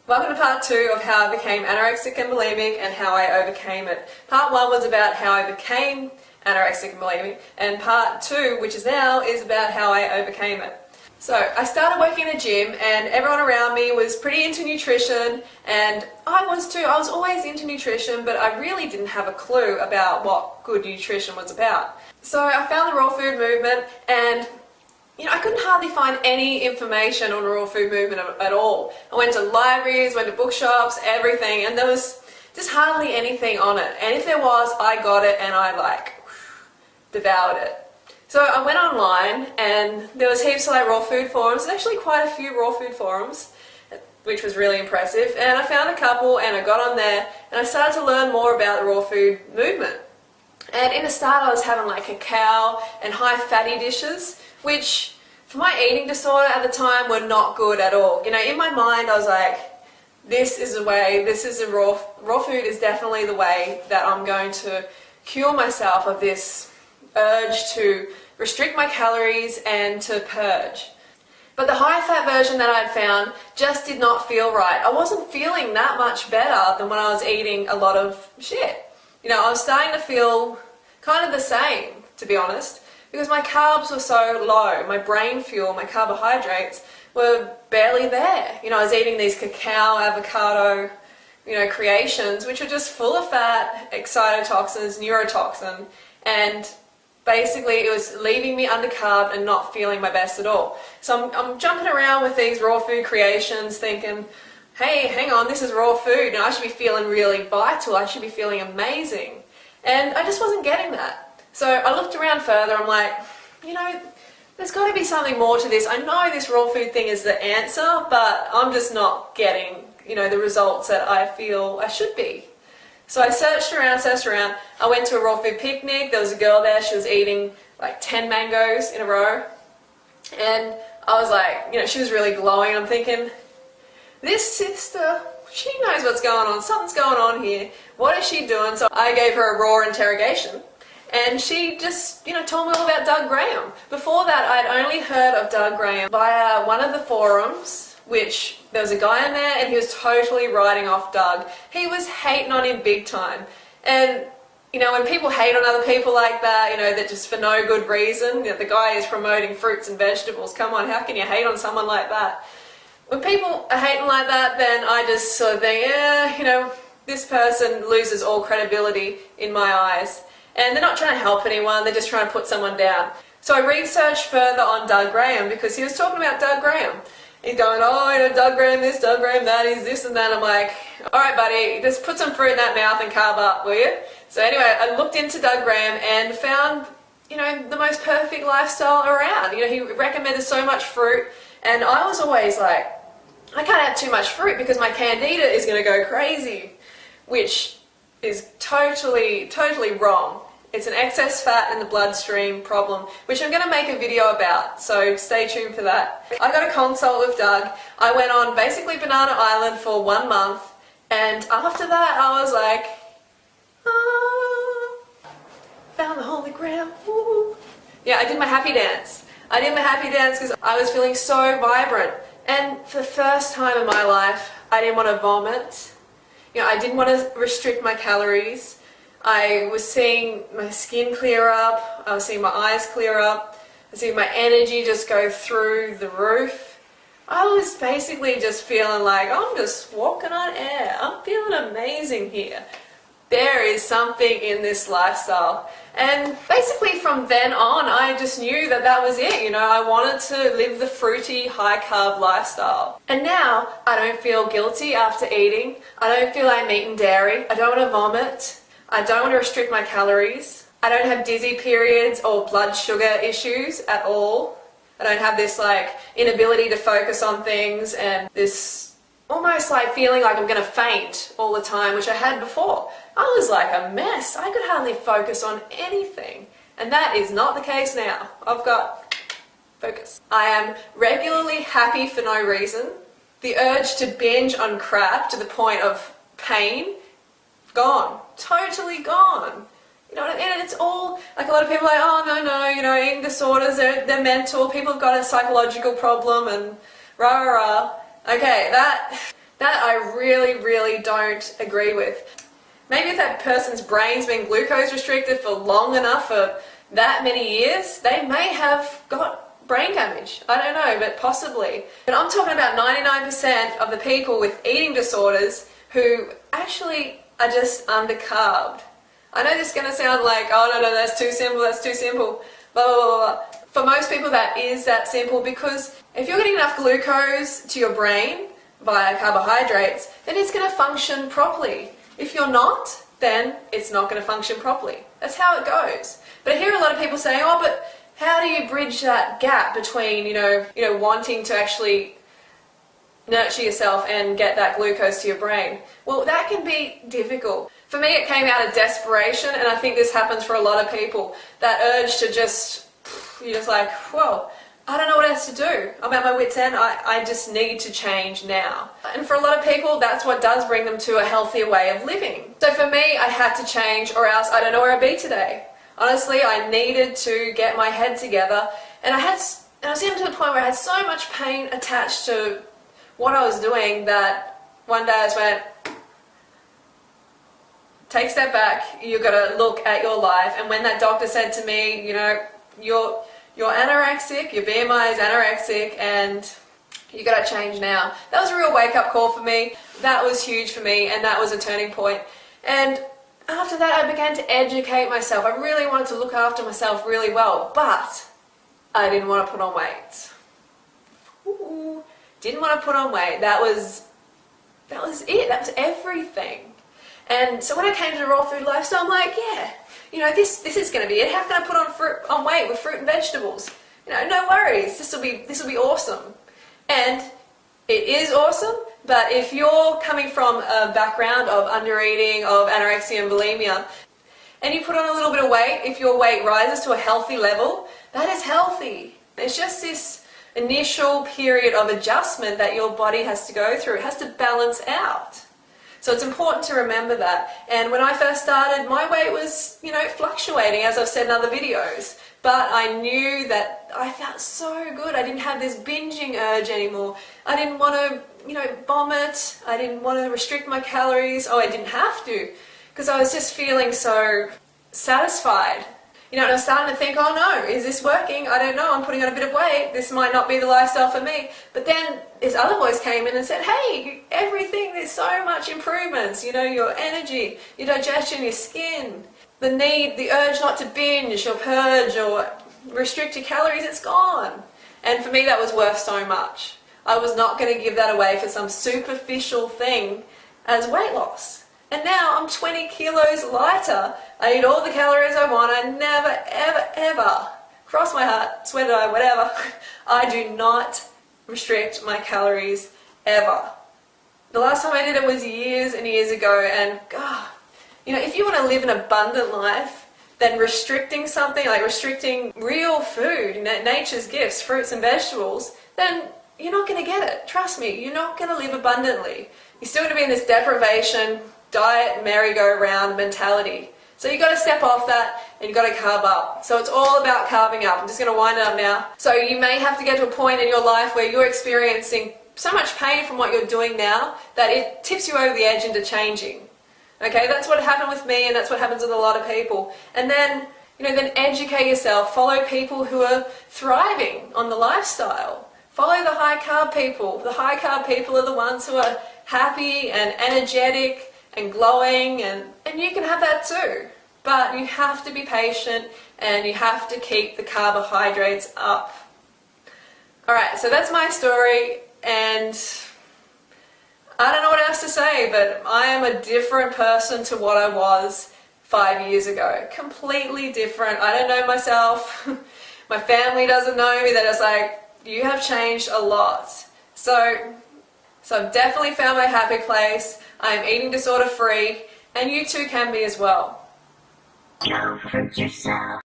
Welcome to part 2 of how I became anorexic and bulimic and how I overcame it. Part 1 was about how I became anorexic and bulimic, and part 2, which is now, is about how I overcame it. So I started working in a gym and everyone around me was pretty into nutrition, and I was too. I was always into nutrition, but I really didn't have a clue about what good nutrition was about. So I found the raw food movement, and I couldn't hardly find any information on the raw food movement at all. I went to libraries, went to bookshops, everything, and there was just hardly anything on it. And if there was, I got it and I devoured it. So I went online and there was heaps of raw food forums, actually quite a few raw food forums, which was really impressive. And I found a couple and I got on there and I started to learn more about the raw food movement. And in the start I was having cacao and high fatty dishes, which for my eating disorder at the time were not good at all. In my mind I was like, this is the way, this is the raw food is definitely the way that I'm going to cure myself of this urge to restrict my calories and to purge. But the high fat version that I had found just did not feel right. I wasn't feeling that much better than when I was eating a lot of shit. I was starting to feel kind of the same, to be honest, because my carbs were so low. My brain fuel, my carbohydrates were barely there. I was eating these cacao, avocado, creations, which were just full of fat, excitotoxins, neurotoxin, and basically it was leaving me undercarb and not feeling my best at all. So I'm jumping around with these raw food creations thinking, hey, hang on, this is raw food and I should be feeling really vital, I should be feeling amazing. And I just wasn't getting that. So I looked around further, I'm like, there's got to be something more to this. I know this raw food thing is the answer, but I'm just not getting, the results that I feel I should be. So I searched around, I went to a raw food picnic, there was a girl there, she was eating 10 mangoes in a row, and I was like, she was really glowing, I'm thinking, this sister, she knows what's going on, something's going on here, what is she doing? So I gave her a raw interrogation, and she just, told me all about Doug Graham. Before that, I'd only heard of Doug Graham via one of the forums, which there was a guy in there and he was totally writing off Doug. He was hating on him big time. And, when people hate on other people like that, that just for no good reason, the guy is promoting fruits and vegetables, come on, how can you hate on someone like that? When people are hating like that, then I just sort of think, yeah, this person loses all credibility in my eyes. And they're not trying to help anyone, they're just trying to put someone down. So I researched further on Doug Graham because he was talking about Doug Graham. He's going, oh, Doug Graham this, Doug Graham that, he's this and that. I'm like, alright buddy, just put some fruit in that mouth and carb up, will you? So anyway, I looked into Doug Graham and found, the most perfect lifestyle around. He recommended so much fruit, and I was always like, I can't have too much fruit because my candida is going to go crazy, which is totally wrong. It's an excess fat in the bloodstream problem, which I'm going to make a video about, so stay tuned for that. I got a consult with Doug. I went on basically Banana Island for 1 month, and after that I was like, found the holy grail, woo. Yeah, I did my happy dance. I did my happy dance because I was feeling so vibrant, and for the first time in my life, I didn't want to vomit. I didn't want to restrict my calories. I was seeing my skin clear up, I was seeing my eyes clear up, I was seeing my energy just go through the roof. I was basically just feeling like I'm just walking on air, I'm feeling amazing here. There is something in this lifestyle. And basically from then on I just knew that that was it, I wanted to live the fruity, high carb lifestyle. And now I don't feel guilty after eating, I don't feel like I'm eating dairy, I don't want to vomit. I don't want to restrict my calories. I don't have dizzy periods or blood sugar issues at all. I don't have this inability to focus on things and this almost feeling like I'm going to faint all the time, which I had before. I was like a mess. I could hardly focus on anything. And that is not the case now. I've got focus. I am regularly happy for no reason. The urge to binge on crap to the point of pain, gone. Totally gone. And it's all, a lot of people are like, oh no, eating disorders, they're mental, people have got a psychological problem and rah rah rah. Okay, that That I really, really don't agree with. Maybe if that person's brain's been glucose restricted for long enough, for that many years, they may have got brain damage. I don't know, but possibly. But I'm talking about 99% of the people with eating disorders who actually are just undercarbed. I know this is going to sound like, oh no, that's too simple, blah, blah, blah, blah. For most people that is that simple, because if you're getting enough glucose to your brain via carbohydrates, then it's going to function properly. If you're not, then it's not going to function properly. That's how it goes. But I hear a lot of people saying, oh, but how do you bridge that gap between, wanting to actually nurture yourself and get that glucose to your brain? Well, that can be difficult. For me, it came out of desperation, and I think this happens for a lot of people. That urge to you're just like, whoa, I don't know what else to do. I'm at my wit's end. I just need to change now. And for a lot of people, that's what does bring them to a healthier way of living. So for me, I had to change, or else I don't know where I'd be today. Honestly, I needed to get my head together, and I was getting to the point where I had so much pain attached to what I was doing that one day I just went, take a step back, you've got to look at your life. And when that doctor said to me, you're anorexic, your BMI is anorexic, and you got to change now. That was a real wake-up call for me. That was huge for me, and that was a turning point. And after that, I began to educate myself. I really wanted to look after myself really well, but I didn't want to put on weight. Ooh, didn't want to put on weight. That was it. That was everything. And so when I came to the raw food lifestyle, I'm like, yeah, this is going to be it. How can I put on weight with fruit and vegetables? No worries. This will be awesome. And it is awesome, but if you're coming from a background of undereating, of anorexia and bulimia, and you put on a little bit of weight, if your weight rises to a healthy level, that is healthy. It's just this initial period of adjustment that your body has to go through. It has to balance out. So it's important to remember that. And when I first started, my weight was, fluctuating, as I've said in other videos. But I knew that I felt so good. I didn't have this binging urge anymore. I didn't want to, vomit. I didn't want to restrict my calories. Oh, I didn't have to, because I was just feeling so satisfied. And I was starting to think, oh no, is this working? I don't know, I'm putting on a bit of weight. This might not be the lifestyle for me. But then this other voice came in and said, hey, everything, there's so much improvements. Your energy, your digestion, your skin, the urge not to binge or purge or restrict your calories, it's gone. And for me, that was worth so much. I was not going to give that away for some superficial thing as weight loss. And now I'm 20 kilos lighter. I eat all the calories I want. I never, ever, ever, cross my heart, swear to God, whatever, I do not restrict my calories ever. The last time I did it was years and years ago, and God, if you want to live an abundant life, then restricting something, like restricting real food, nature's gifts, fruits and vegetables, then you're not going to get it. Trust me, you're not going to live abundantly. You're still going to be in this deprivation, diet, merry-go-round mentality. So you've got to step off that and you've got to carb up. So it's all about carving up. I'm just going to wind it up now. So you may have to get to a point in your life where you're experiencing so much pain from what you're doing now that it tips you over the edge into changing. Okay, that's what happened with me, and that's what happens with a lot of people. And then, then educate yourself. Follow people who are thriving on the lifestyle. Follow the high carb people. The high carb people are the ones who are happy and energetic and glowing, and you can have that too. But you have to be patient and you have to keep the carbohydrates up. Alright, so that's my story, and I don't know what else to say, but I am a different person to what I was 5 years ago. Completely different. I don't know myself. My family doesn't know me. They're just like, you have changed a lot. So I've definitely found my happy place. I'm eating disorder free, and you too can be as well. Don't hurt yourself.